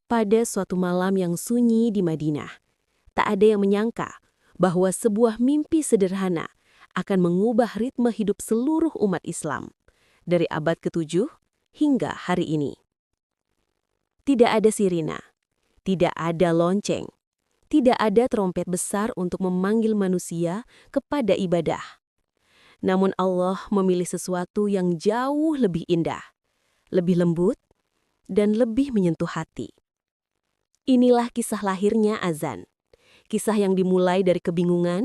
Pada suatu malam yang sunyi di Madinah, tak ada yang menyangka bahwa sebuah mimpi sederhana akan mengubah ritme hidup seluruh umat Islam, dari abad ke-7 hingga hari ini. Tidak ada sirina, tidak ada lonceng, tidak ada trompet besar untuk memanggil manusia kepada ibadah. Namun Allah memilih sesuatu yang jauh lebih indah, lebih lembut, dan lebih menyentuh hati. Inilah kisah lahirnya azan. Kisah yang dimulai dari kebingungan,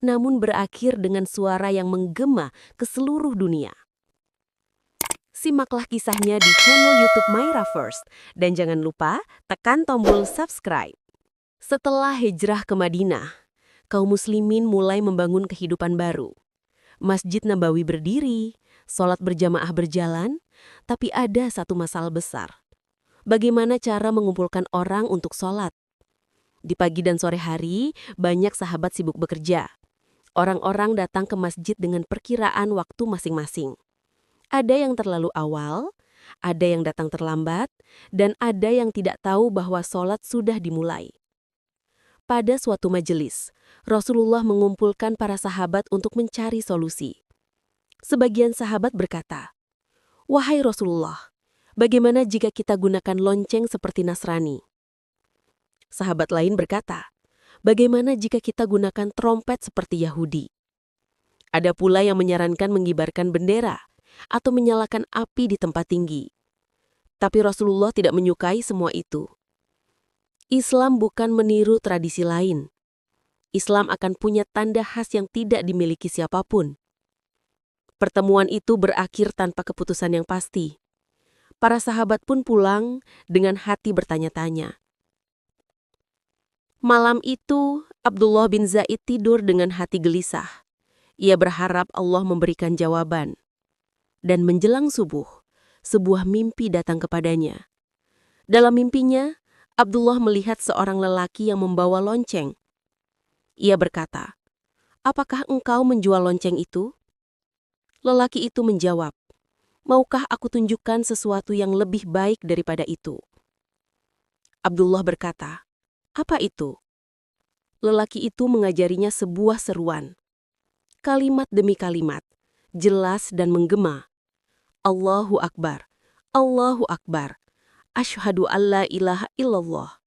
namun berakhir dengan suara yang menggema ke seluruh dunia. Simaklah kisahnya di channel YouTube Myra First, dan jangan lupa tekan tombol subscribe. Setelah hijrah ke Madinah, kaum muslimin mulai membangun kehidupan baru. Masjid Nabawi berdiri, sholat berjamaah berjalan, tapi ada satu masalah besar. Bagaimana cara mengumpulkan orang untuk sholat? Di pagi dan sore hari, banyak sahabat sibuk bekerja. Orang-orang datang ke masjid dengan perkiraan waktu masing-masing. Ada yang terlalu awal, ada yang datang terlambat, dan ada yang tidak tahu bahwa sholat sudah dimulai. Pada suatu majelis, Rasulullah mengumpulkan para sahabat untuk mencari solusi. Sebagian sahabat berkata, "Wahai Rasulullah, bagaimana jika kita gunakan lonceng seperti Nasrani?" Sahabat lain berkata, "Bagaimana jika kita gunakan trompet seperti Yahudi?" Ada pula yang menyarankan mengibarkan bendera atau menyalakan api di tempat tinggi. Tapi Rasulullah tidak menyukai semua itu. Islam bukan meniru tradisi lain. Islam akan punya tanda khas yang tidak dimiliki siapapun. Pertemuan itu berakhir tanpa keputusan yang pasti. Para sahabat pun pulang dengan hati bertanya-tanya. Malam itu, Abdullah bin Zaid tidur dengan hati gelisah. Ia berharap Allah memberikan jawaban. Dan menjelang subuh, sebuah mimpi datang kepadanya. Dalam mimpinya, Abdullah melihat seorang lelaki yang membawa lonceng. Ia berkata, "Apakah engkau menjual lonceng itu?" Lelaki itu menjawab, "Maukah aku tunjukkan sesuatu yang lebih baik daripada itu?" Abdullah berkata, "Apa itu?" Lelaki itu mengajarinya sebuah seruan. Kalimat demi kalimat, jelas dan menggema. Allahu Akbar, Allahu Akbar, Asyhadu alla ilaha illallah,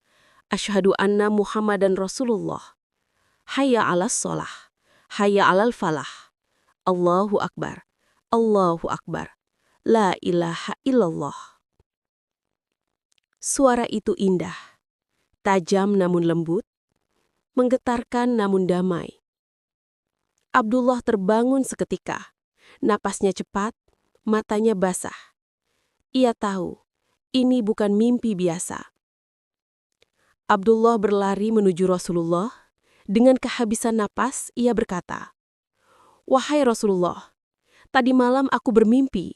Asyhadu anna Muhammadan Rasulullah, Hayya 'alas sholah, Hayya 'alal falah, Allahu Akbar, Allahu Akbar, La ilaha illallah. Suara itu indah, tajam namun lembut, menggetarkan namun damai. Abdullah terbangun seketika, napasnya cepat, matanya basah. Ia tahu, ini bukan mimpi biasa. Abdullah berlari menuju Rasulullah. Dengan kehabisan napas, ia berkata, "Wahai Rasulullah, tadi malam aku bermimpi.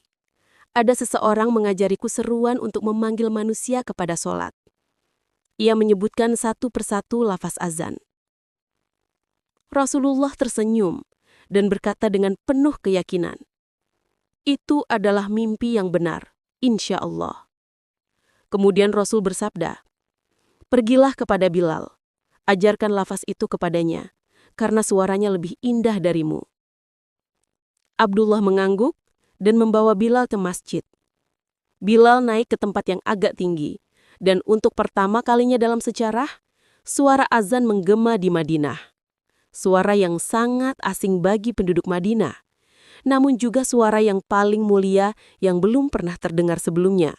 Ada seseorang mengajariku seruan untuk memanggil manusia kepada sholat." Ia menyebutkan satu persatu lafaz azan. Rasulullah tersenyum dan berkata dengan penuh keyakinan, "Itu adalah mimpi yang benar, insya Allah." Kemudian Rasul bersabda, "Pergilah kepada Bilal, ajarkan lafaz itu kepadanya, karena suaranya lebih indah darimu." Abdullah mengangguk dan membawa Bilal ke masjid. Bilal naik ke tempat yang agak tinggi, dan untuk pertama kalinya dalam sejarah, suara azan menggema di Madinah. Suara yang sangat asing bagi penduduk Madinah, namun juga suara yang paling mulia yang belum pernah terdengar sebelumnya.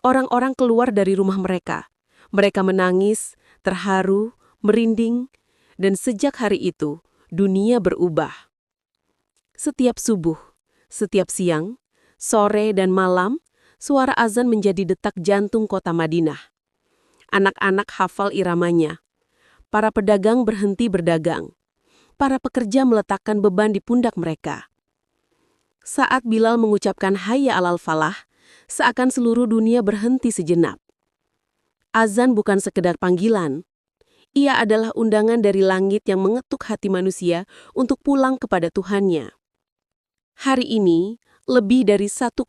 Orang-orang keluar dari rumah mereka. Mereka menangis, terharu, merinding, dan sejak hari itu, dunia berubah. Setiap subuh, setiap siang, sore, dan malam, suara azan menjadi detak jantung kota Madinah. Anak-anak hafal iramanya. Para pedagang berhenti berdagang. Para pekerja meletakkan beban di pundak mereka. Saat Bilal mengucapkan Hayya 'alal falah, seakan seluruh dunia berhenti sejenak. Azan bukan sekedar panggilan. Ia adalah undangan dari langit yang mengetuk hati manusia untuk pulang kepada Tuhannya. Hari ini, Lebih dari 1,9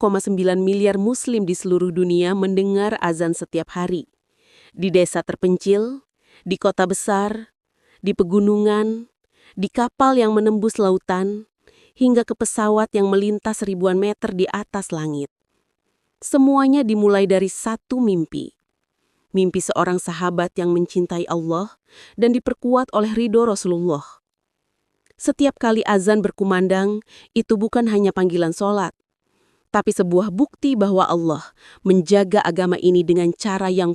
miliar muslim di seluruh dunia mendengar azan setiap hari. Di desa terpencil, di kota besar, di pegunungan, di kapal yang menembus lautan, hingga ke pesawat yang melintas ribuan meter di atas langit. Semuanya dimulai dari satu mimpi. Mimpi seorang sahabat yang mencintai Allah dan diperkuat oleh ridho Rasulullah. Setiap kali azan berkumandang, itu bukan hanya panggilan sholat, tapi sebuah bukti bahwa Allah menjaga agama ini dengan cara yang